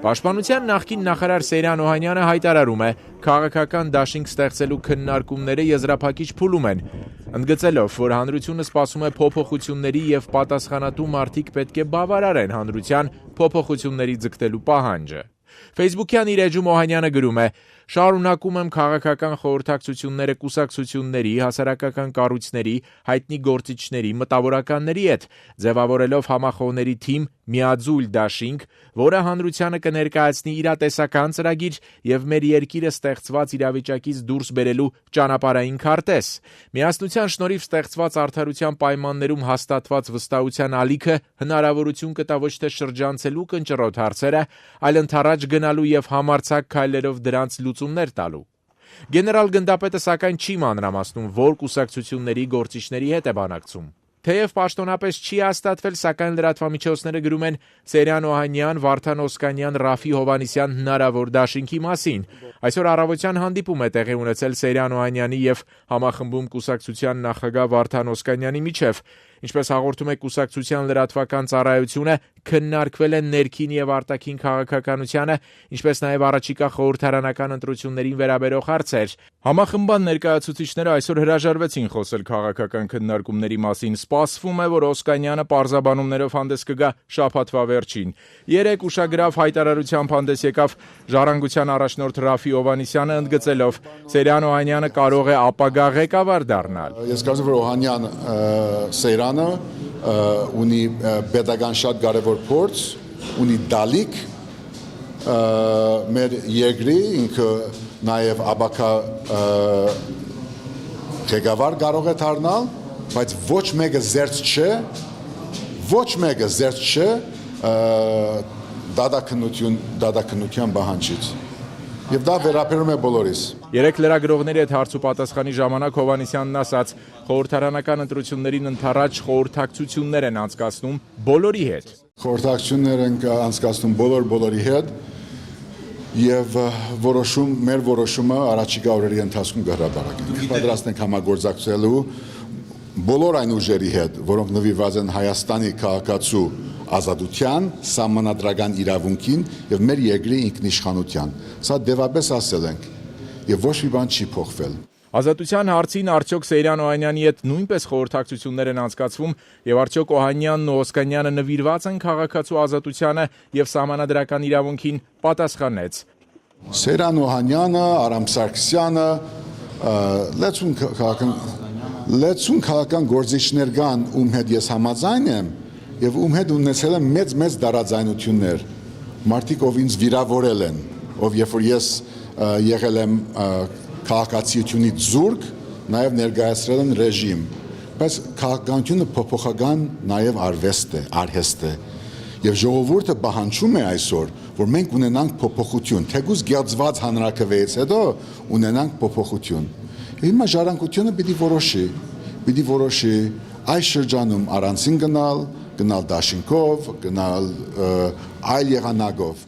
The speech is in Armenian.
Պաշտպանության նախկին նախարար Սեյրան Օհանյանը հայտարարում է, քաղաքական դաշինք ստեղծելու քննարկումները եզրափակիչ փուլում են, ընդգծելով, որ հանրությունը սպասում է փոփոխությունների եւ պատասխանատու մարդիկ պետք է բավարարեն հանրության փոփոխությունների ձգտելու պահանջը։ Facebook-յան իր էջում Օհանյանը գրում է. «Շարունակում եմ քաղաքական խորհրդակցությունները կուսակցությունների, հասարակական կառույցների, հայտնի գործիչների, մտավորականների հետ, ձևավորելով համախոհների թիմ միաձուլ դաշինք, որը հանրությանը կներկայացնի իրատեսական ծրագիր եւ մեր երկիրը ստեղծված իրավիճակից դուրս բերելու ճանապարհային քարտեզ։ Միասնության շնորհիվ ստեղծված արդարության պայմաններում հաստատված վստահության ալիքը հնարավորություն կտա ոչ թե շրջանցելու կնճռոտ հարցերը, այլ ընդառաջ գնալու եւ համարձակ քայլերով դրանց լուծումներ տալու»։ Գեներալ գնդապետը սակայն չի մանրամասնում, որ կուսակցությունների գործիչների հետ է բանակցում։ Թեև պաշտոնապես չի հաստատվել, սակայն լրատվամիջոցները գրում են Սեյրան Օհանյան, Վարդան Օսկանյան, Ռաֆի Հովհաննիսյան հնարավոր դաշինքի մասին։ Այսօր առավոտյան հանդիպում է տեղի ունեցել Սեյրան Օհանյանի եւ համախմբում կուսակցության նախագահ Վարդան Օսկանյանի միջև։ Ինչպես հաղորդում է կուսակցության լրատվական ծառայությունը, քննարկվել են ներքին եւ արտաքին քաղաքականությանը, ինչպես նաեւ առաջիկա խորհրդարանական ընտրություններին վերաբերող հարցեր։ Համախմբան ներկայացուցիչները այսօր հրաժարվեցին խոսել քաղաքական քննարկումների մասին։ Սպասվում է, որ Օսկանյանը պարզաբանումներով հանդես կգա շաբաթվա վերջին։ Երեկ ուշագրավ հայտարարությամբ հանդես եկավ Ժառանգության առաջնորդ Ռաֆի Հովհաննիսյանը, ընդգծելով. Սեյրան Օհանյանը կարող է ապագա ղեկավար դառնալ։ Ես կարծում եմ, որ Օհանյան Սեյրանը ունի պետական շատ կարևոր փորձ, ունի դալիք մեր երկրի, ինքը նաև ապագա ղեկավար կարող է դառնալ, բայց ոչ մեկը զերծ չէ դատաքննության պահանջից։ Եվ դա վերաբերում է բոլորիս։ Երեք լրագրողների հետ հարց ու պատասխանի ժամանակ Հովհաննիսյանն ասաց, խորհրդարանական ընտրություններին ընդառաջ խորհրդակցություններ են անցկացնում բոլորի հետ։ Խորհրդակցություններ են անցկացնում բոլորի հետ եւ մեր որոշումը առաջիկա օրերի ընթացքում կհրապարակենք։ Պատրաստ ենք համագործակցելու բոլոր այն ուժերի հետ, որոնք նվիրված են Հայաստանի քաղաքացու ազատության, սահմանադրական իրավունքին եւ մեր երկրի ինքնիշխանության։ Սա դեպապես ասել ենք եւ ոչ մի բան չի փոխվել։ Ազատության հարցին արդյոք Սեյրան Օհանյանի հետ նույնպես խորհրդակցություններ են անցկացվում եւ արդյոք Օհանյանն ու Օսկանյանը նվիրված են քաղաքացու ազատությանը եւ սահմանադրական իրավունքին, պատասխանեց. Սեյրան Օհանյանը, Արամ Սարգսյանը, լեցուն քաղաքական գործիչներ կան, ում հետ ես համաձայն եմ եւ ում հետ ունեցել եմ մեծ դարաձայնություններ։ Մարդիկ, ով ինձ վիրավորել են, ով երբ որ ես եղել եմ քաղաքացիությունից զուրկ, նաև ներկայացրել են ռեժիմ, բայց քաղաքականությունը փոփոխական նաև արհեստ է, եւ ժողովուրդը պահանջում է այսօր, որ մենք ունենանք փոփոխություն, թեկուզ գեղձված հանրաքվեից հետո ունենանք փոփոխություն։ Հիմա ժառանգությունը պիտի որոշի այս շրջանում առանցին գնալ դաշինքով, գնալ այլ եղանակով։